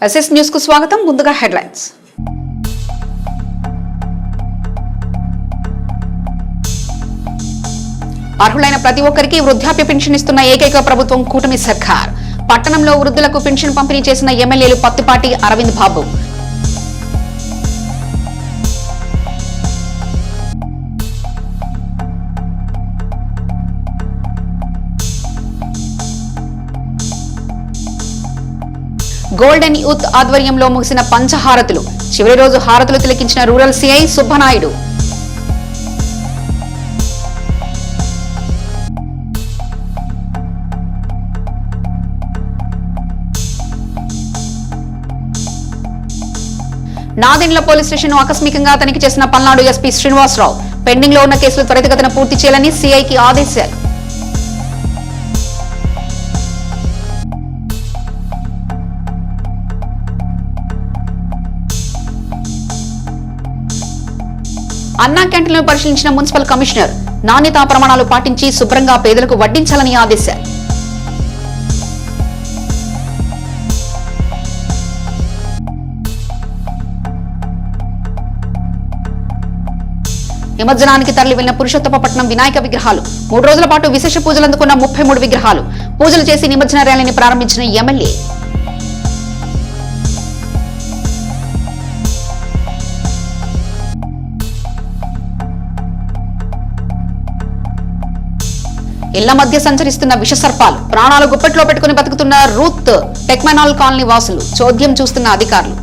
SS news కు స్వాగతం. ముందుగా హెడ్లైన్స్. అర్హులైన ప్రతి ఒక్కరికి వృద్ధాప్య పెన్షన్ ఇస్తున్న ఏకైక ప్రభుత్వం కూటమి సర్కార్. పట్టణంలో వృద్ధులకు పెన్షన్ పంపిణీ చేసిన ఎమ్మెల్యేలు పత్తిపాటి అరవింద్ బాబు. గోల్డెన్ యూత్ ఆధ్వర్యంలో ముగిసిన పంచహారతులు. చివరి రోజు హారతులు తిలకించిన rural CI Subbanaidu. Nadendla police station ఆకస్మికంగా తనిఖీ చేసిన పల్నాడు ఎస్పీ శ్రీనివాసరావు. పెండింగ్ లో ఉన్న కేసులు త్వరితగతిన పూర్తి చేయాలని సిఐకి ఆదేశాలు. అన్నా క్యాంటీన్లను పరిశీలించిన మున్సిపల్ కమిషనర్. నాణ్యతా ప్రమాణాలు పాటించి శుభ్రంగా పేదలకు వడ్డించాలని ఆదేశాలు. నిమజ్జనానికి తరలి వెళ్లిన పురుషోత్తమపట్నం వినాయక విగ్రహాలు. 3 రోజుల పాటు విశేష పూజలు అందుకున్న 33 విగ్రహాలు. పూజలు చేసి నిమజ్జన ర్యాలీని ప్రారంభించిన ఎమ్మెల్యే. ఇళ్ల మధ్య సంచరిస్తున్న విషసర్పాలు. ప్రాణాలు గుప్పెట్లో పెట్టుకుని బతుకుతున్న రూత్ టెక్మనాల్ కాలనీ వాసులు. చోద్యం చూస్తున్న అధికారులు.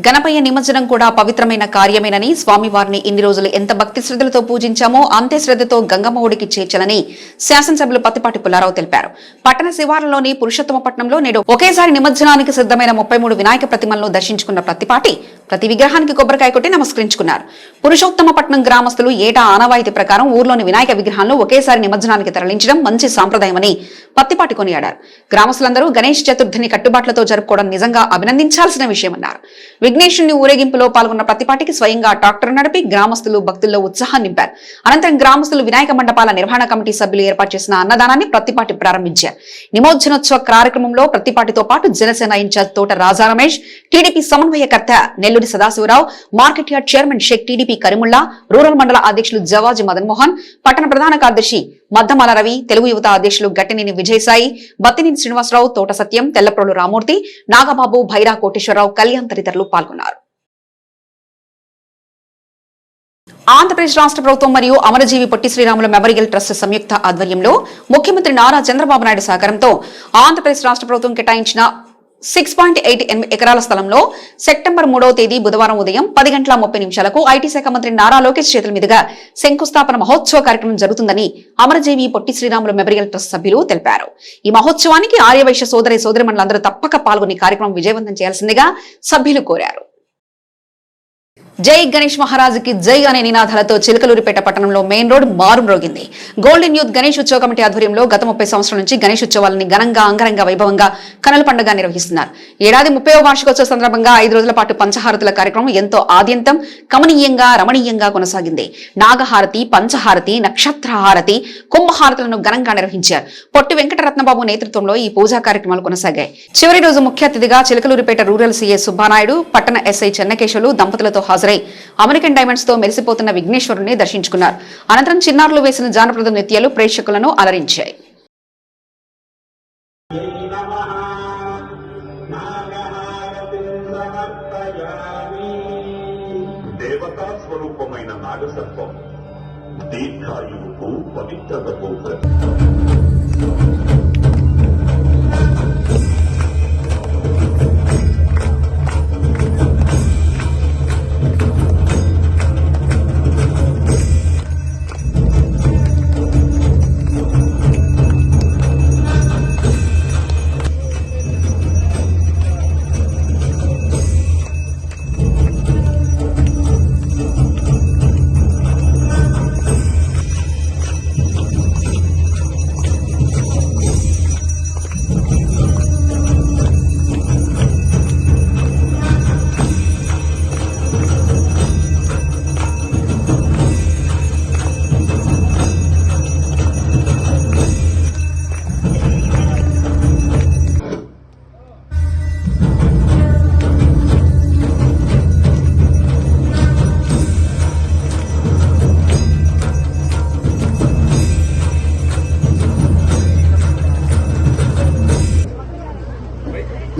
గణపయ్య నిమజ్జనం కూడా పవిత్రమైన కార్యమేనని, స్వామివారిని ఇన్ని రోజులు ఎంత భక్తి శ్రద్ధలతో పూజించామో అంతే శ్రద్ధతో గంగమ్మ ఒడికి చేర్చాలని శాసనసభ్యులు పత్తిపాటి పుల్లారావు తెలిపారు. పట్టణ శివారులోని పురుషోత్తమపట్నంలో నేడు ఒకేసారి నిమజ్జనానికి సిద్ధమైన 33 వినాయక ప్రతిమలను దర్శించుకున్న పత్తిపాటి ప్రతి విగ్రహానికి కొబ్బరికాయ కొట్టి నమస్కరించుకున్నారు. పురుషోత్తమపట్నం గ్రామస్తులు ఏటా ఆనవాయితీ ప్రకారం ఊర్లోని వినాయక విగ్రహాలను ఒకేసారి నిమజ్జనానికి తరలించడం మంచి సాంప్రదాయమని పత్తిపాటి కొనియాడారు. గ్రామస్తులందరూ గణేష్ చతుర్థిని కట్టుబాట్లతో జరుపుకోవడం నిజంగా అభినందించాల్సిన విషయమన్నారు. విఘ్నేశ్వరుని ఊరేగింపులో పాల్గొన్న పత్తిపాటికి స్వయంగా ట్రాక్టర్ నడిపి గ్రామస్తులు భక్తుల్లో ఉత్సాహం నింపారు. అనంతరం గ్రామస్తులు వినాయక మండపాల నిర్వహణ కమిటీ సభ్యులు ఏర్పాటు చేసిన అన్నదానాన్ని పత్తిపాటి ప్రారంభించారు. నిమజ్జనోత్సవ కార్యక్రమంలో పత్తిపాటితో పాటు జనసేన ఇన్ఛార్జ్ తోట రాజా రమేష్, టీడీపీ సమన్వయకర్త Nelluri Sadasivarao, market yard chairman Sheikh TDP Karimulla, rural మండల అధ్యక్షులు జవాజీ మదన్ మోహన్, పట్టణ ప్రధాన కార్యదర్శి మద్దమాల రవి, తెలుగు యువత అధ్యక్షులు గట్టినేని విజయసాయి, బత్తినేని శ్రీనివాసరావు, తోట సత్యం, తెల్లప్రోలు రామూర్తి, నాగబాబు, భైరా కోటేశ్వరరావు, కళ్యాణ్ తదితరులు పాల్గొన్నారు. ఆంధ్రప్రదేశ్ రాష్ట్ర ప్రభుత్వం మరియు అమరజీవి పొట్టి శ్రీరాములు మెమోరియల్ ట్రస్ట్ సంయుక్త ఆధ్వర్యంలో ముఖ్యమంత్రి నారా చంద్రబాబు నాయుడు సహకారంతో ఆంధ్రప్రదేశ్ రాష్ట్ర ప్రభుత్వం కేటాయించిన 6.88 ఎకరాల స్థలంలో సెప్టెంబర్ 3వ తేదీ బుధవారం ఉదయం 10:30 ఐటీ శాఖ మంత్రి నారా లోకేష్ చేతుల మీదుగా శంకుస్థాపన మహోత్సవ కార్యక్రమం జరుగుతుందని అమరజీవి పొట్టి శ్రీరాములు మెమోరియల్ ట్రస్ట్ సభ్యులు తెలిపారు. ఈ మహోత్సవానికి ఆర్యవైశ్య సోదరిమణులందరూ తప్పక పాల్గొని కార్యక్రమం విజయవంతం చేయాల్సిందిగా సభ్యులు కోరారు. జై గణేష్ మహారాజుకి జై అనే నినాదాలతో చిలకలూరిపేట పట్టణంలో మెయిన్ రోడ్ మారుమ్రోగింది. గోల్డెన్ యూత్ గణేష్ ఉత్సవ కమిటీ ఆధ్వర్యంలో గత 30 సంవత్సరాల నుంచి గణేష్ ఉత్సవాలని ఘనంగా అంగరంగ వైభవంగా కనుల పండుగ నిర్వహిస్తున్నారు. ఏడాది 30వ వార్షికోత్సవ సందర్భంగా 5 రోజుల పాటు పంచహారతుల కార్యక్రమం ఎంతో ఆద్యంతం కమనీయంగా రమణీయంగా కొనసాగింది. నాగహారతి, పంచహారతి, నక్షత్రహారతి, కుంభహారతులను ఘనంగా నిర్వహించారు. పొట్టి వెంకటరత్నబాబు నేతృత్వంలో ఈ పూజా కార్యక్రమాలు కొనసాగాయి. చివరి రోజు ముఖ్య అతిథిగా చిలకలూరిపేట రూరల్ సీఏ సుబ్బానాయుడు, పట్టణ ఎస్ఐ చెన్నకేశవులు దంపతులతో హాజరై అమెరికన్ డైమండ్స్ తో మెరిసిపోతున్న విఘ్నేశ్వరుని దర్శించుకున్నారు. అనంతరం చిన్నారులు వేసిన జానపద నృత్యాలు ప్రేక్షకులను అలరించాయి. దేవతా స్వరూపమైన నాగసర్పం దీర్ఘాయువుకు పవిత్రతకు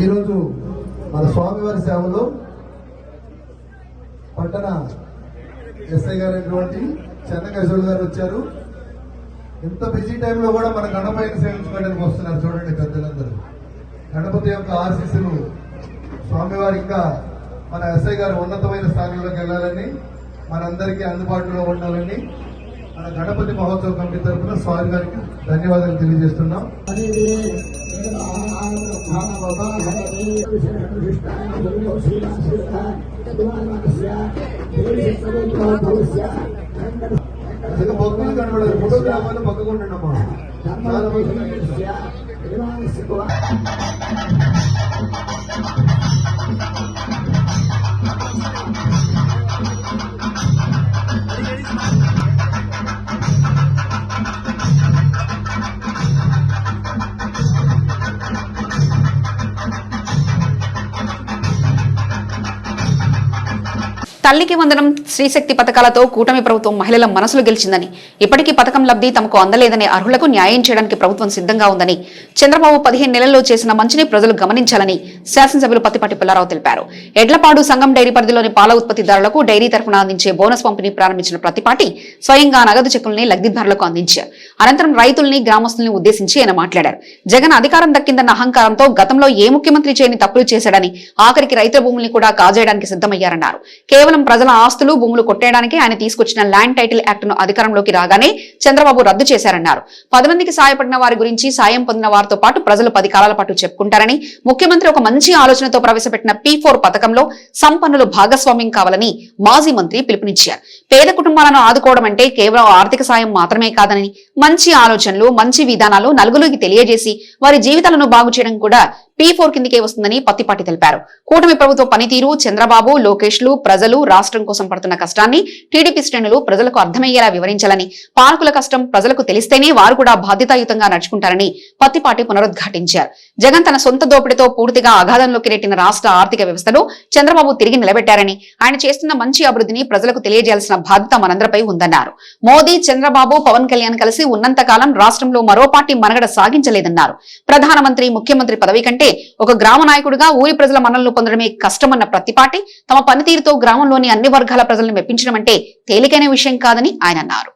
ఈరోజు మన స్వామివారి సేవలో పట్టణ ఎస్ఐ గారు అయినటువంటి చెన్నకేశ్వర్ గారు వచ్చారు. ఇంత బిజీ టైంలో కూడా మన గణపతిని సేవించుకోవడానికి వస్తున్నారు. చూడండి పెద్దలందరూ గణపతి యొక్క ఆశీస్సులు స్వామివారి ఇంకా మన ఎస్ఐ గారు ఉన్నతమైన స్థానంలోకి వెళ్ళాలని, మనందరికీ అందుబాటులో ఉండాలని మన గణపతి మహోత్సవ కమిటీ తరఫున స్వామి గారికి ధన్యవాదాలు తెలియజేస్తున్నాం. భక్తులు కనబడారు. ఫోటోగ్రాఫర్లు పక్కకుంటున్నామా చాలా తల్లికి వందనం శ్రీశక్తి పథకాలతో కూటమి ప్రభుత్వం మహిళల మనసులు గెలిచిందని, ఇప్పటికీ పథకం లబ్ధి తమకు అందలేదని అర్హులకు న్యాయం చేయడానికి ప్రభుత్వం సిద్ధంగా ఉందని, చంద్రబాబు 15 నెలల్లో చేసిన మంచిని ప్రజలు గమనించాలని శాసనసభ్యులు పత్తిపాటి పుల్లారావు తెలిపారు. ఎడ్లపాడు సంఘం డైరీ పరిధిలోని పాల ఉత్పత్తిదారులకు డైరీ తరఫున అందించే బోనస్ పంపిణీ ప్రారంభించిన పత్తిపాటి స్వయంగా నగదు చెక్కుల్ని లబ్ధిదారులకు అందించారు. అనంతరం రైతుల్ని గ్రామస్తుల్ని ఉద్దేశించి ఆయన మాట్లాడారు. జగన్ అధికారం దక్కిందన్న అహంకారంతో గతంలో ఏ ముఖ్యమంత్రి చేయని తప్పులు చేశాడని, ఆఖరికి రైతుల భూముల్ని కూడా కాజేయడానికి సిద్ధమయ్యారన్నారు. కేవలం ప్రజల ఆస్తులు భూములు కొట్టేయడానికి ఆయన తీసుకొచ్చిన ల్యాండ్ టైటిల్ యాక్ట్ ను అధికారంలోకి రాగానే చంద్రబాబు రద్దు చేశారన్నారు. 10 మందికి సాయపడిన వారి గురించి, సాయం పొందిన వారితో పాటు ప్రజలు 10 కాలాల పాటు చెప్పుకుంటారని, ముఖ్యమంత్రి ఒక మంచి ఆలోచనతో ప్రవేశపెట్టిన P4 పథకంలో సంపన్నులు భాగస్వామ్యం కావాలని మాజీ మంత్రి పిలుపునిచ్చారు. పేద కుటుంబాలను ఆదుకోవడం అంటే కేవలం ఆర్థిక సాయం మాత్రమే కాదని, మంచి ఆలోచనలు, మంచి విధానాలు నలుగురికి తెలియజేసి వారి జీవితాలను బాగు చేయడం కూడా P4 కిందికే వస్తుందని పత్తిపాటి తెలిపారు. కూటమి ప్రభుత్వ పనితీరు, చంద్రబాబు, లోకేష్లు, ప్రజలు రాష్ట్రం కోసం పడుతున్న కష్టాన్ని టీడీపీ శ్రేణులు ప్రజలకు అర్థమయ్యేలా వివరించాలని, పాలకుల కష్టం ప్రజలకు తెలిస్తేనే వారు కూడా బాధ్యతాయుతంగా నడుచుకుంటారని పత్తిపాటి పునరుద్ఘాటించారు. జగన్ తన సొంత దోపిడితో పూర్తిగా అగాధంలోకి నెట్టిన రాష్ట్ర ఆర్థిక వ్యవస్థలో చంద్రబాబు తిరిగి నిలబెట్టారని, ఆయన చేస్తున్న మంచి అభివృద్ధిని ప్రజలకు తెలియజేయాల్సిన బాధ్యత మనందరిపై ఉందన్నారు. మోదీ, చంద్రబాబు, పవన్ కళ్యాణ్ కలిసి ఉన్నంత కాలం రాష్ట్రంలో మరో పార్టీ మనుగడ సాగించలేదన్నారు. ప్రధానమంత్రి, ముఖ్యమంత్రి పదవి కంటే ఒక గ్రామ నాయకుడిగా ఊరి ప్రజల మన్ననలు పొందడమే కష్టమన్న ప్రతిపాటి తమ పనితీరుతో గ్రామంలోని అన్ని వర్గాల ప్రజలను మెప్పించడం అంటే తేలికైన విషయం కాదని ఆయన అన్నారు.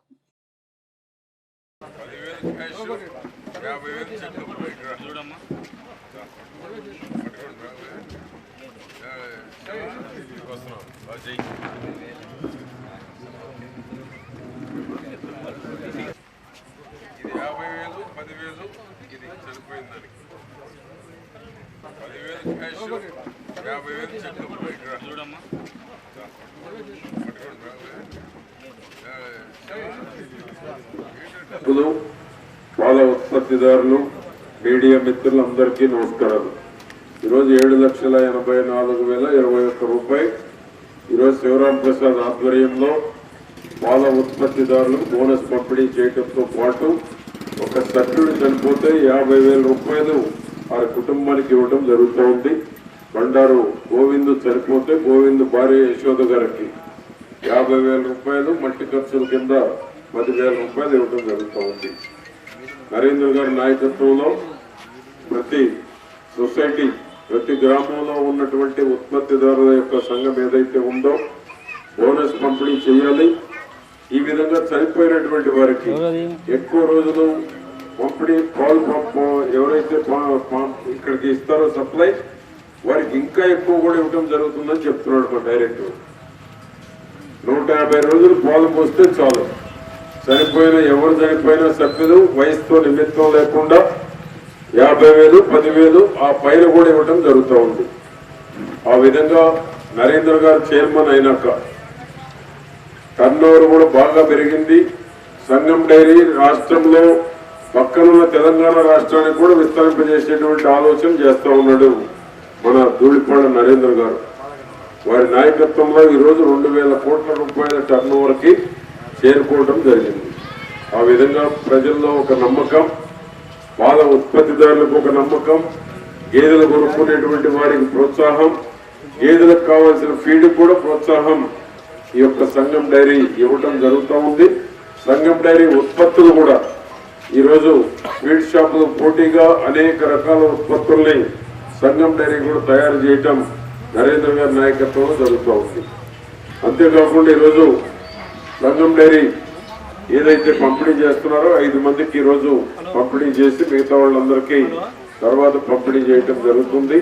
పాల ఉత్పత్తిదారులు, మీడియా మిత్రులందరికీ నమస్కారాలు. ఈరోజు 7,84,021 రూపాయలు ఈరోజు శివరాం ప్రసాద్ ఆధ్వర్యంలో పాల ఉత్పత్తిదారులకు బోనస్ పంపిణీ చేయడంతో పాటు ఒక సభ్యుడు చనిపోతే 50,000 రూపాయలు ఆ కుటుంబానికి ఇవ్వడం జరుగుతూ ఉంది. బండారు గోవిందు చనిపోతే గోవిందు భార్య యశోద గారికి 50,000 రూపాయలు మట్టి ఖర్చుల కింద 10,000 రూపాయలు ఇవ్వడం జరుగుతూ ఉంది. నరేంద్ర గారి నాయకత్వంలో ప్రతి సొసైటీ, ప్రతి గ్రామంలో ఉన్నటువంటి ఉత్పత్తిదారుల యొక్క సంఘం ఏదైతే ఉందో బోనస్ పంపిణీ చేయాలి. ఈ విధంగా చనిపోయినటువంటి వారికి ఎక్కువ రోజులు పంపిణీ పాలు ఎవరైతే ఇక్కడికి ఇస్తారో సప్లై వారికి ఇంకా ఎక్కువ కూడా ఇవ్వడం జరుగుతుందని చెప్తున్నాడు మా డైరెక్టర్. 150 రోజులు పాలు పోస్తే చాలు. ఎవరు చనిపోయిన సభ్యులు వయసుతో నిమిత్తం లేకుండా 50,000, 10,000 ఆ పైన కూడా ఇవ్వడం జరుగుతూ ఉంది. ఆ విధంగా నరేంద్ర గారు చైర్మన్ అయినాక టర్నోవర్ కూడా బాగా పెరిగింది. సంఘం డైరీ రాష్ట్రంలో పక్కనున్న తెలంగాణ రాష్ట్రానికి కూడా విస్తరింపజేసేటువంటి ఆలోచన చేస్తూ ఉన్నాడు మన ధూళిపాడ నరేంద్ర గారు. వారి నాయకత్వంలో ఈరోజు 2,000 కోట్ల రూపాయల టర్నోవర్ కి చేరుకోవడం జరిగింది. ఆ విధంగా ప్రజల్లో ఒక నమ్మకం, పాల ఉత్పత్తిదారులకు ఒక నమ్మకం, గేదెలు కొనుక్కునేటువంటి వారికి ప్రోత్సాహం, గేదెలకు కావాల్సిన ఫీడ్ కూడా ప్రోత్సాహం ఈ యొక్క సంఘం డైరీ ఇవ్వటం జరుగుతూ ఉంది. సంఘం డైరీ ఉత్పత్తులు కూడా ఈరోజు స్వీట్ షాపులు పోటీగా అనేక రకాల ఉత్పత్తుల్ని సంఘం డైరీ కూడా తయారు చేయటం నరేంద్ర గారి నాయకత్వంలో జరుగుతూ ఉంది. అంతేకాకుండా ఈరోజు సంఘం డైరీ ఏదైతే పంపిణీ చేస్తున్నారో 5 మందికి ఈరోజు పంపిణీ చేసి మిగతా వాళ్ళందరికీ తర్వాత పంపిణీ చేయటం జరుగుతుంది.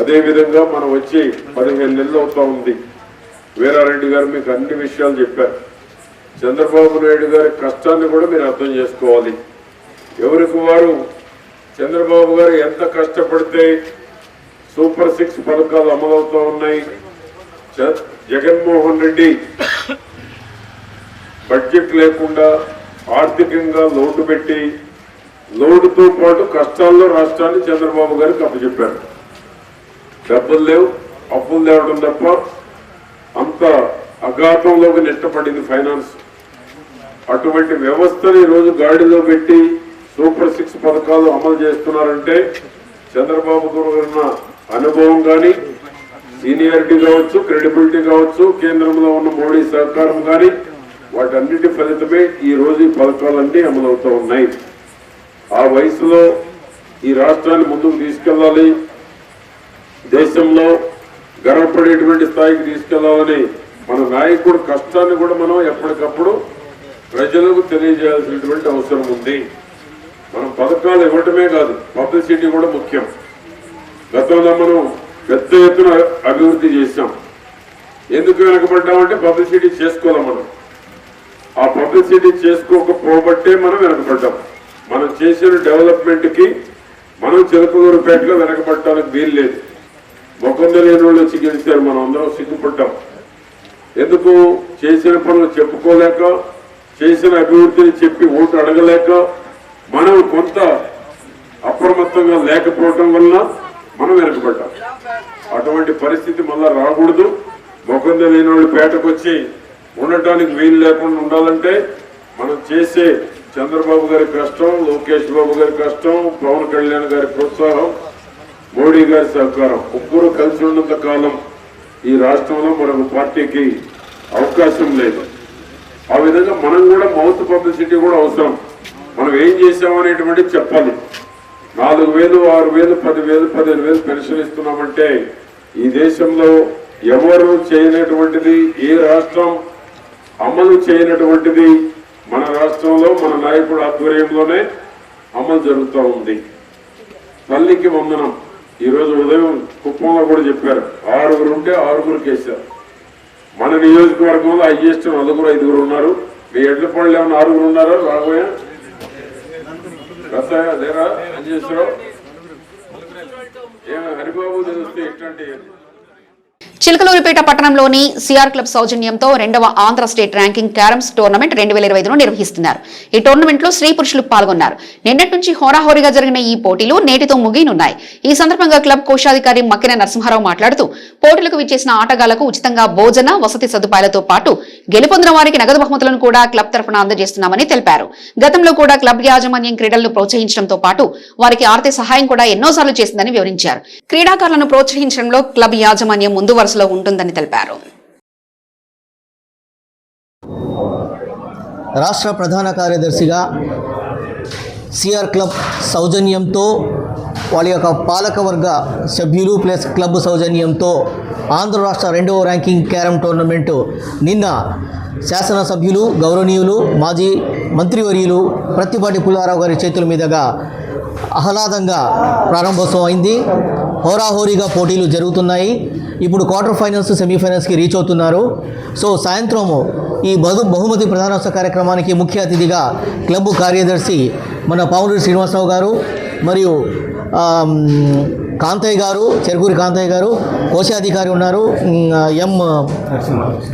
అదేవిధంగా మనం వచ్చి 15 నెలలు అవుతా ఉంది. వీరారెడ్డి గారు మీకు అన్ని విషయాలు చెప్పారు. చంద్రబాబు నాయుడు గారి కష్టాన్ని కూడా మీరు అర్థం చేసుకోవాలి. ఎవరికి వారు చంద్రబాబు గారు ఎంత కష్టపడితే సూపర్ 6 పథకాలు అమలవుతూ ఉన్నాయి. జగన్మోహన్ రెడ్డి బడ్జెట్ లేకుండా ఆర్థికంగా లోటు పెట్టి లోటుతో పాటు కష్టాల్లో రాష్ట్రాన్ని చంద్రబాబు గారికి అప్పచెప్పారు. డబ్బులు లేవు, అప్పులు తేవడం తప్ప అంత అఘాతంలోకి నెట్టబడింది ఫైనాన్స్. అటువంటి వ్యవస్థని ఈరోజు గాడిలో పెట్టి సూపర్ 6 పథకాలు అమలు చేస్తున్నారంటే చంద్రబాబు గారు ఉన్న అనుభవం కానీ, సీనియారిటీ కావచ్చు, క్రెడిబిలిటీ కావచ్చు, కేంద్రంలో ఉన్న మోడీ సహకారం కానీ వాటన్నిటి ఫలితమే ఈ రోజు ఈ పథకాలన్నీ అమలవుతూ ఉన్నాయి. ఆ వయసులో ఈ రాష్ట్రాన్ని ముందుకు తీసుకెళ్లాలి, దేశంలో గర్వపడేటువంటి స్థాయికి తీసుకెళ్లాలని మన నాయకుడు కష్టాన్ని కూడా మనం ఎప్పటికప్పుడు ప్రజలకు తెలియజేయాల్సినటువంటి అవసరం ఉంది. మనం పథకాలు ఇవ్వటమే కాదు, పబ్లిసిటీ కూడా ముఖ్యం. గతంలో మనం పెద్ద ఎత్తున అభివృద్ధి చేశాం. ఎందుకు వెనకబడ్డామంటే పబ్లిసిటీ చేసుకోవాలి. మనం ఆ పబ్లిసిటీ చేసుకోకపోబట్టే మనం వెనకబడ్డాం. మనం చేసిన డెవలప్మెంట్ కి మనం చిలకలూరుపేటలో వెనకబడటానికి వీలు లేదు. మొకంద లేని వాళ్ళు వచ్చి గెలిచారు, మనం అందరం సిగ్గుపడ్డాం. ఎందుకు? చేసిన పనులు చెప్పుకోలేక, చేసిన అభివృద్ధిని చెప్పి ఓటు అడగలేక, మనం కొంత అప్రమత్తంగా లేకపోవటం వల్ల మనం వెనకబడ్డాం. అటువంటి పరిస్థితి మళ్ళా రాకూడదు. మొకంద లేని వాళ్ళు పేటకు వచ్చి ఉండటానికి వీలు లేకుండా ఉండాలంటే మనం చేసే చంద్రబాబు గారి కష్టం, లోకేష్ బాబు గారి కష్టం, పవన్ కళ్యాణ్ గారి ప్రోత్సాహం, మోడీ గారి సహకారం ముగ్గురు కలిసి ఉన్నంత కాలం ఈ రాష్ట్రంలో మరొక పార్టీకి అవకాశం లేదు. ఆ విధంగా మనం కూడా మౌత్ పబ్లిసిటీ కూడా అవసరం. మనం ఏం చేసామనేటువంటి చెప్పాలి. 4,000, 6,000, 10,000, 15,000 పెన్షన్ ఇస్తున్నామంటే ఈ దేశంలో ఎవరు చేయనటువంటిది, ఏ రాష్ట్రం అమలు చేయనటువంటిది మన రాష్ట్రంలో మన నాయకుడు ఆధ్వర్యంలోనే అమలు జరుగుతూ ఉంది. తల్లికి వందనం ఈరోజు ఉదయం కుప్పంలో కూడా చెప్పారు. 6 ఉంటే 6 వేశారు. మన నియోజకవర్గంలో హైయెస్ట్ 4, 5 ఉన్నారు. మీ ఎడ్లపల్లి ఏమన్నా 6 ఉన్నారా? రాబోయే లేరా? అంజేశ్వరరావు ఏమో హరిబాబు తెలిస్తే ఎట్లాంటి చిలకలూరిపేట పట్టణంలోని సిఆర్ క్లబ్ సౌజన్యంతో 2వ Andhra state ranking carroms tournament 2025 నిర్వహిస్తున్నారు. ఈ టోర్నమెంట్ లో స్త్రీ పురుషులు పాల్గొన్నారు. నిన్నటి నుంచి హోరాహోరీగా జరిగిన ఈ పోటీలు నేటితో ముగియనున్నాయి. ఈ సందర్భంగా క్లబ్ కోశాధికారి మక్కిన నరసింహారావు మాట్లాడుతూ పోటీలకు విచ్చేసిన ఆటగాళ్లకు ఉచితంగా భోజన వసతి సదుపాయాలతో పాటు గెలుపొందిన వారికి నగదు బహుమతులను కూడా క్లబ్ తరఫున అందజేస్తున్నామని తెలిపారు. గతంలో కూడా క్లబ్ యాజమాన్యం క్రీడలను ప్రోత్సహించడంతో పాటు వారికి ఆర్థిక సహాయం కూడా ఎన్నోసార్లు చేసిందని వివరించారు. క్రీడాకారులను ప్రోత్సహించడంలో క్లబ్ యాజమాన్యం ముందు వరుసలో ఉంటుందని తెలిపారు. రాష్ట్ర ప్రధాన కార్యదర్శిగా సిఆర్ క్లబ్ సౌజన్యంతో వాళ్ళ యొక్క పాలకవర్గ సభ్యులు ప్లస్ క్లబ్ సౌజన్యంతో ఆంధ్ర రాష్ట్ర 2వ ర్యాంకింగ్ క్యారమ్ టోర్నమెంటు నిన్న శాసనసభ్యులు గౌరవనీయులు మాజీ మంత్రివర్యులు ప్రత్తిపాటి పుల్లారావు గారి చేతుల మీదుగా ఆహ్లాదంగా ప్రారంభోత్సవం అయింది. హోరాహోరీగా పోటీలు జరుగుతున్నాయి. ఇప్పుడు క్వార్టర్ ఫైనల్స్, సెమీఫైనల్స్కి రీచ్ అవుతున్నారు. సో సాయంత్రము ఈ బహుమతి ప్రధానోత్సవ కార్యక్రమానికి ముఖ్య అతిథిగా క్లబ్ కార్యదర్శి మన పావులూరి శ్రీనివాసరావు గారు మరియు కాంతయ్య గారు, చెరుకూరి కాంతయ్య గారు, కోశాధికారి ఉన్నారు, ఎం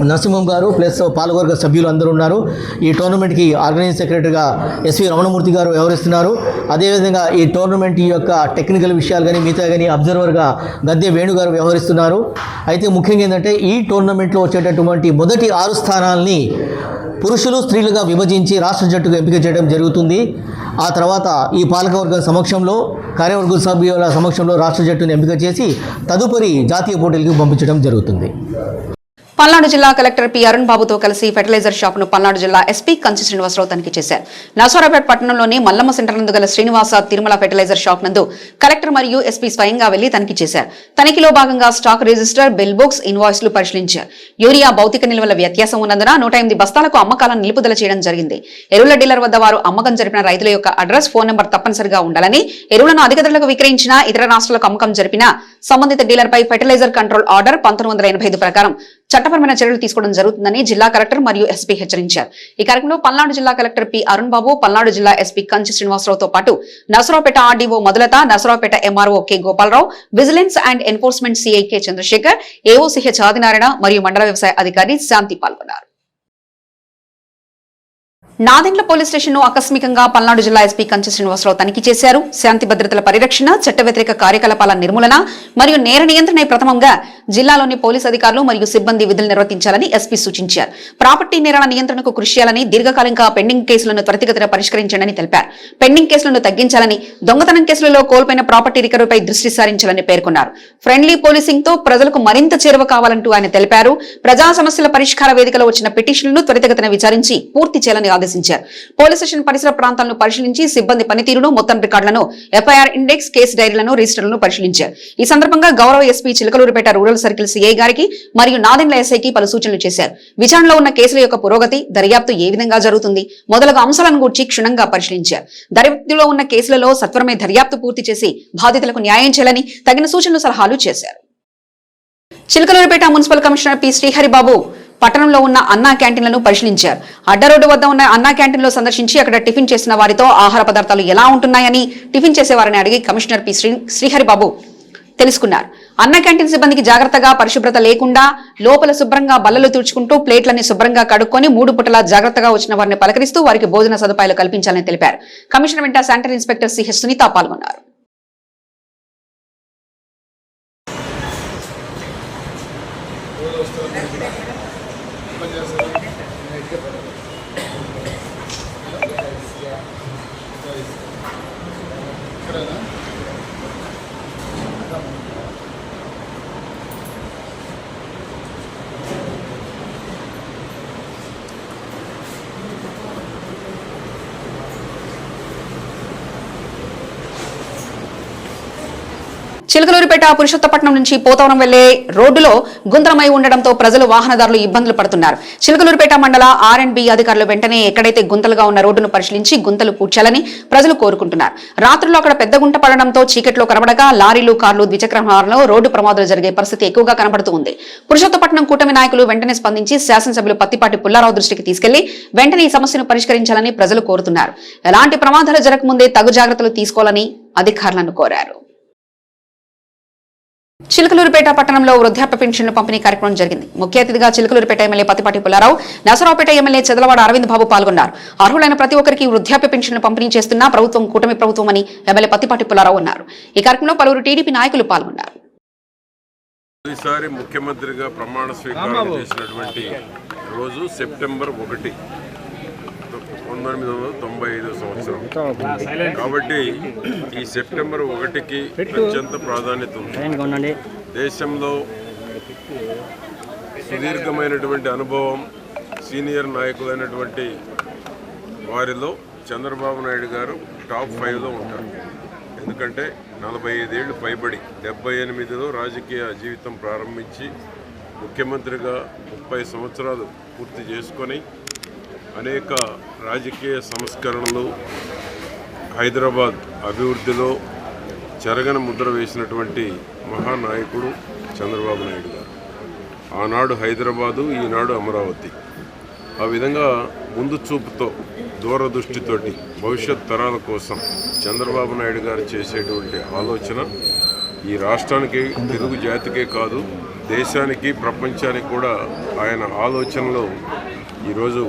నరసింహం గారు ప్లస్ పాలకవర్గ సభ్యులు అందరూ ఉన్నారు. ఈ టోర్నమెంట్కి ఆర్గనైజింగ్ సెక్రటరీగా ఎస్వి రమణమూర్తి గారు వ్యవహరిస్తున్నారు. అదేవిధంగా ఈ టోర్నమెంట్ యొక్క టెక్నికల్ విషయాలు కానీ మిగతా కానీ అబ్జర్వర్గా గద్దె వేణు గారు వ్యవహరిస్తున్నారు. అయితే ముఖ్యంగా ఏంటంటే ఈ టోర్నమెంట్లో వచ్చేటటువంటి మొదటి 6 స్థానాల్ని పురుషులు స్త్రీలుగా విభజించి రాష్ట్ర జట్టుకు ఎంపిక చేయడం జరుగుతుంది. ఆ తర్వాత ఈ పాలకవర్గం సమక్షంలో, కార్యవర్గ సభ్యుల సమక్షంలో రాష్ట్ర జట్టును ఎంపిక చేసి తదుపరి జాతీయ పోటీలకు పంపించడం జరుగుతుంది. పల్నాడు జిల్లా కలెక్టర్ పి అరుణ్ బాబుతో కలిసి ఫెర్టిలైజర్ షాప్ ను పల్నాడు జిల్లా ఎస్పీ కంచి శ్రీనివాసరావు తనిఖీ చేశారు. నరసరావుపేట పట్టణంలోని మల్లమ్మ సెంటర్ నందు గల శ్రీనివాస తిరుమల ఫెర్టిలైజర్ షాప్ నందు కలెక్టర్ మరియు ఎస్పీ స్వయంగా వెళ్లి తనిఖీ చేశారు. తనిఖీలో భాగంగా స్టాక్ రిజిస్టర్, బిల్ బుక్స్, ఇన్వాయిస్లు పరిశీలించారు. యూరియా భౌతిక నిల్వల వ్యత్యాసం ఉన్నందున 108 బస్తాలకు అమ్మకాలను నిలుపుదల చేయడం జరిగింది. ఎరువుల డీలర్ వద్ద వారు అమ్మకం జరిపిన రైతుల యొక్క అడ్రస్, ఫోన్ నెంబర్ తప్పనిసరిగా ఉండాలని, ఎరువులను అధిక ధరలకు విక్రయించిన, ఇతర రాష్ట్రాలకు అమ్మకం జరిపిన సంబంధిత డీలర్ పై ఫెర్టిలైజర్ కంట్రోల్ ఆర్డర్ 1985 ప్రకారం చట్టపరమైన చర్యలు తీసుకోవడం జరుగుతుందని జిల్లా కలెక్టర్ మరియు ఎస్పీ హెచ్చరించారు. ఈ కార్యక్రమంలో పల్నాడు జిల్లా కలెక్టర్ పి అరుణ్ బాబు, పల్నాడు జిల్లా ఎస్పీ కంచి శ్రీనివాసరావుతో పాటు నరసరావుపేట ఆర్డీఓ మొదలత, Narasaraopet MRO K Gopalarao, vigilance and enforcement CI K Chandrasekhar, AO CH Adinarayana మరియు మండల వ్యవసాయ అధికారి శాంతి పాల్గొన్నారు. నాదెండ్ల పోలీస్ స్టేషన్ ను ఆకస్మికంగా పల్నాడు జిల్లా ఎస్పీ కంచి శ్రీనివాసరావు తనిఖీ చేశారు. శాంతి భద్రతల పరిరక్షణ, చట్ట వ్యతిరేక కార్యకలాపాల నిర్మూలన మరియు నేర నియంత్రణ ప్రథమంగా జిల్లాలోని పోలీసు అధికారులు మరియు సిబ్బంది విధులు నిర్వర్తించాలని ఎస్పీ సూచించారు. ప్రాపర్టీ నేరాల నియంత్రణకు కృషి చేయాలని, దీర్ఘకాలిక పెండింగ్ కేసులను త్వరితగతిన పరిష్కరించాలని తెలిపారు. పెండింగ్ కేసులను తగ్గించాలని, దొంగతనం కేసులలో కోల్పోయిన ప్రాపర్టీ రికవరీపై దృష్టి సారించాలని పేర్కొన్నారు. ఫ్రెండ్లీ పోలీసింగ్ తో ప్రజలకు మరింత చేరువ కావాలంటూ ఆయన తెలిపారు. ప్రజా సమస్యల పరిష్కార వేదికలో వచ్చిన పిటిషన్లను త్వరితగతిన విచారించి పూర్తి చేయాలని ఆదేశించారు. పోలీస్ స్టేషన్ పరిసర ప్రాంతాలను పరిశీలించి సిబ్బంది పనితీరును, మొత్తం రికార్డులను, ఎఫ్ఐఆర్ ఇండెక్స్, కేసు డైరీలను, రిజిస్టర్లను పరిశీలించారు. ఈ సందర్భంగా గౌరవ SP Chilakaluripet rural circle CI గారికి మరియు నాదెండ్ల ఎస్ఐకి పలు సూచనలు చేశారు. విచారణలో ఉన్న కేసుల యొక్క పురోగతి, దర్యాప్తు ఏ విధంగా జరుగుతుంది మొదలగు అంశాలను గురించి క్షుణ్ణంగా పరిశీలించారు. దర్యాప్తులో ఉన్న కేసులలో సత్వరమే దర్యాప్తు పూర్తి చేసి బాధితులకు న్యాయం చేయాలని తగిన సూచనలు, సలహాలు చేశారు. Chilakaluripet municipal commissioner P Sriharibabu పట్టణంలో ఉన్న అన్నా క్యాంటీన్లను పరిశీలించారు. అడ్డ రోడ్డు వద్ద ఉన్న అన్నా క్యాంటీన్లో సందర్శించి అక్కడ టిఫిన్ చేసిన వారితో ఆహార పదార్థాలు ఎలా ఉంటున్నాయని టిఫిన్ చేసేవారిని అడిగి కమిషనర్ పి శ్రీహరిబాబు తెలుసుకున్నారు. అన్న క్యాంటీన్ సిబ్బందికి జాగ్రత్తగా, పరిశుభ్రత లేకుండా లోపల శుభ్రంగా బల్లలు తుడుచుకుంటూ ప్లేట్లన్నీ శుభ్రంగా కడుక్కొని 3 పూటలా జాగ్రత్తగా వచ్చిన వారిని పలకరిస్తూ వారికి భోజన సదుపాయాలు కల్పించాలని తెలిపారు. కమిషనర్ వెంట శానిటరీ ఇన్స్పెక్టర్ సిహెచ్ సునీత పాల్గొన్నారు. చిలకలూరుపేట పురుషోత్తపట్నం నుంచి పోతవరం వెళ్లే రోడ్డులో గుంతలమై ఉండడంతో ప్రజలు, వాహనదారులు ఇబ్బందులు పడుతున్నారు. చిలకలూరుపేట మండల R&B అధికారులు వెంటనే ఎక్కడైతే గుంతలుగా ఉన్న రోడ్డును పరిశీలించి గుంతలు పూడ్చాలని ప్రజలు కోరుకుంటున్నారు. రాత్రుల్లో అక్కడ పెద్ద గుంట పడడంతో చీకట్లో కనబడక లారీలు, కార్లు, ద్విచక్ర వాహనాల్లో రోడ్డు ప్రమాదాలు జరిగే పరిస్థితి ఎక్కువగా కనబడుతూ ఉంది. పురుషోత్తపట్నం కూటమి నాయకులు వెంటనే స్పందించి శాసనసభ్యులు పత్తిపాటి పుల్లారావు దృష్టికి తీసుకెళ్లి వెంటనే ఈ సమస్యను పరిష్కరించాలని ప్రజలు కోరుతున్నారు. ఎలాంటి ప్రమాదాలు జరగకముందే తగు జాగ్రత్తలు తీసుకోవాలని అధికారులను కోరారు. చిలకలూరుపేట పట్టణంలో వృద్ధాప్య పెన్షన్ల పంపిణీ కార్యక్రమం జరిగింది. ముఖ్య అతిథిగా చిలకలూరుపేట ఎమ్మెల్యే పత్తిపాటి పుల్లారావు, నరసరావుపేట ఎమ్మెల్యే చెదలవాడ అరవింద్ బాబు పాల్గొన్నారు. అర్హులైన ప్రతి ఒక్కరికి వృద్ధాప్య పెన్షన్లు పంపిణీ చేస్తున్న ప్రభుత్వం కూటమి ప్రభుత్వం అని ఎమ్మెల్యే పత్తిపాటి పుల్లారావు అన్నారు. ఈ కార్యక్రమంలో పలువురు టీడీపీ నాయకులు పాల్గొన్నారు. ఈసారి ముఖ్యమంత్రిగా ప్రమాణ స్వీకారం చేసినటువంటి రోజు సెప్టెంబర్ 1, 1995 సంవత్సరం. కాబట్టి ఈ సెప్టెంబర్ 1కి అత్యంత ప్రాధాన్యత ఉంది. దేశంలో సుదీర్ఘమైనటువంటి అనుభవం, సీనియర్ నాయకులైనటువంటి వారిలో చంద్రబాబు నాయుడు గారు టాప్ 5లో ఉంటారు. ఎందుకంటే 45 ఏళ్లు పైబడి 78లో రాజకీయ జీవితం ప్రారంభించి ముఖ్యమంత్రిగా 30 సంవత్సరాలు పూర్తి చేసుకొని అనేక రాజకీయ సంస్కరణలు, హైదరాబాద్ అభివృద్ధిలో చెరగని ముద్ర వేసినటువంటి మహానాయకుడు చంద్రబాబు నాయుడు గారు. ఆనాడు హైదరాబాదు, ఈనాడు అమరావతి. ఆ విధంగా ముందు చూపుతో, దూరదృష్టితోటి భవిష్యత్ తరాల కోసం చంద్రబాబు నాయుడు గారు చేసేటువంటి ఆలోచన ఈ రాష్ట్రానికి, తెలుగు జాతికే కాదు దేశానికి, ప్రపంచానికి కూడా ఆయన ఆలోచనలో ఈరోజు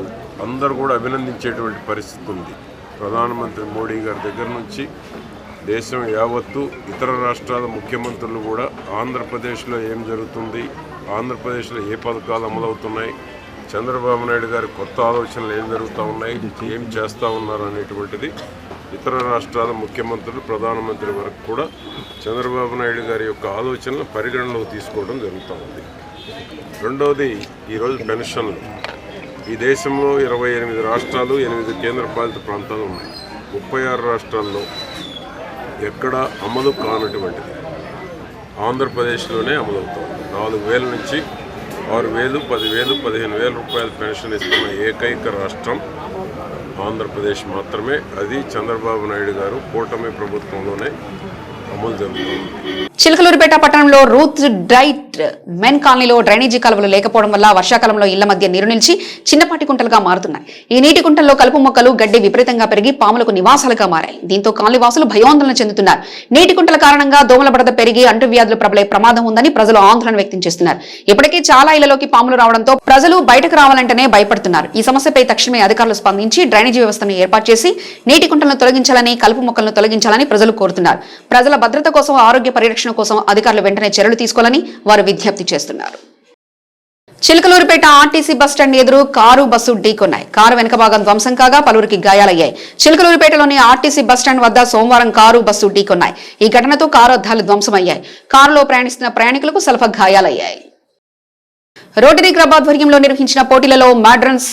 అందరూ కూడా అభినందించేటువంటి పరిస్థితి ఉంది. ప్రధానమంత్రి మోడీ గారి దగ్గర నుంచి దేశం యావత్తు, ఇతర రాష్ట్రాల ముఖ్యమంత్రులు కూడా ఆంధ్రప్రదేశ్లో ఏం జరుగుతుంది, ఆంధ్రప్రదేశ్లో ఏ పథకాలు అమలవుతున్నాయి, చంద్రబాబు నాయుడు గారి కొత్త ఆలోచనలు ఏం జరుగుతూ ఉన్నాయి, ఏం చేస్తూ ఉన్నారు అనేటువంటిది ఇతర రాష్ట్రాల ముఖ్యమంత్రులు, ప్రధానమంత్రి వరకు కూడా చంద్రబాబు నాయుడు గారి యొక్క ఆలోచనలు పరిగణనలోకి తీసుకోవడం జరుగుతూ ఉంది. రెండవది ఈరోజు పెన్షన్లు. ఈ దేశంలో 28 రాష్ట్రాలు, 8 కేంద్రపాలిత ప్రాంతాలు ఉన్నాయి. 36 రాష్ట్రాల్లో ఎక్కడ అమలు కానటువంటిది ఆంధ్రప్రదేశ్లోనే అమలవుతుంది. 4,000 నుంచి 6,000, 10,000, 15,000 రూపాయల పెన్షన్ ఇస్తున్న ఏకైక రాష్ట్రం ఆంధ్రప్రదేశ్ మాత్రమే. అది చంద్రబాబు నాయుడు గారు కూటమి ప్రభుత్వంలోనే అమలు జరుగుతుంది. చిలకలూరిపేట పట్టణంలో రూత్ డైట్ మెన్ కాలనీలో డ్రైనేజీ కాలువలు లేకపోవడం వల్ల వర్షాకాలంలో ఇళ్ల మధ్య నీరు నిలిచి చిన్నపాటి కుంటలుగా మారుతున్నాయి. ఈ నీటి కుంటల్లో కలుపు మొక్కలు, గడ్డి విపరీతంగా పెరిగి పాములకు నివాసాలుగా మారాయి. దీంతో కాలనీ వాసులు భయాందోళన చెందుతున్నారు. నీటి కుంటల కారణంగా దోమల బెడద పెరిగి అంటువ్యాధులు ప్రబలే ప్రమాదం ఉందని ప్రజలు ఆందోళన వ్యక్తం చేస్తున్నారు. ఇప్పటికే చాలా ఇళ్లలోకి పాములు రావడంతో ప్రజలు బయటకు రావాలంటేనే భయపడుతున్నారు. ఈ సమస్యపై తక్షణమే అధికారులు స్పందించి డ్రైనేజీ వ్యవస్థను ఏర్పాటు చేసి నీటి కుంటలను తొలగించాలని, కలుపు మొక్కలను తొలగించాలని ప్రజలు కోరుతున్నారు. ప్రజల భద్రత కోసం, ఆరోగ్య పరిరక్షణ కోసం అధికారులు వెంటనే చర్యలు తీసుకోవాలని వారు విజ్ఞప్తి చేస్తున్నారు. చిలకలూరిపేట ఆర్టీసీ బస్టాండ్ ఎదురు కారు, బస్సు ఢీకొన్నాయి. కారు వెనుక భాగం ధ్వంసం కాగా పలువురికి గాయాలయ్యాయి. చిలకలూరిపేటలోని ఆర్టీసీ బస్టాండ్ వద్ద సోమవారం కారు, బస్సు ఢీకొన్నాయి. ఈ ఘటనతో కారు అద్దాలు ధ్వంసమయ్యాయి. కారులో ప్రయాణిస్తున్న ప్రయాణికులకు స్వల్ప గాయాలయ్యాయి. రోటరీ క్లబ్ ఆధ్వర్యంలో నిర్వహించిన పోటీలలో మాడ్రన్స్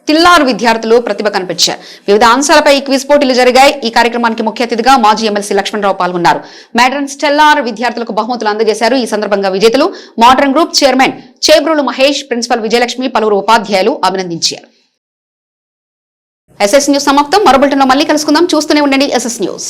తిల్లారు విద్యార్థులు ప్రతిభ కనిపించారు. వివిధ అంశాలపై క్విజ్ పోటీలు జరిగాయి. ఈ కార్యక్రమానికి ముఖ్య అతిథిగా మాజీ ఎమ్మెల్సీ లక్ష్మణరావు పాల్గొన్నారు. మాడ్రన్ స్టెల్లార్ విద్యార్థులకు బహుమతులు అందజేశారు. ఈ సందర్భంగా విజేతలు modern group chairman Chebrolu Mahesh, principal Vijayalakshmi, పలువురు ఉపాధ్యాయులు అభినందించారు. ఎస్ఎస్ న్యూస్ సమాప్తం. మరో బులెటిన్లో మళ్ళీ కలుసుకుందాం. చూస్తూనే ఉండండి ఎస్ఎస్ న్యూస్.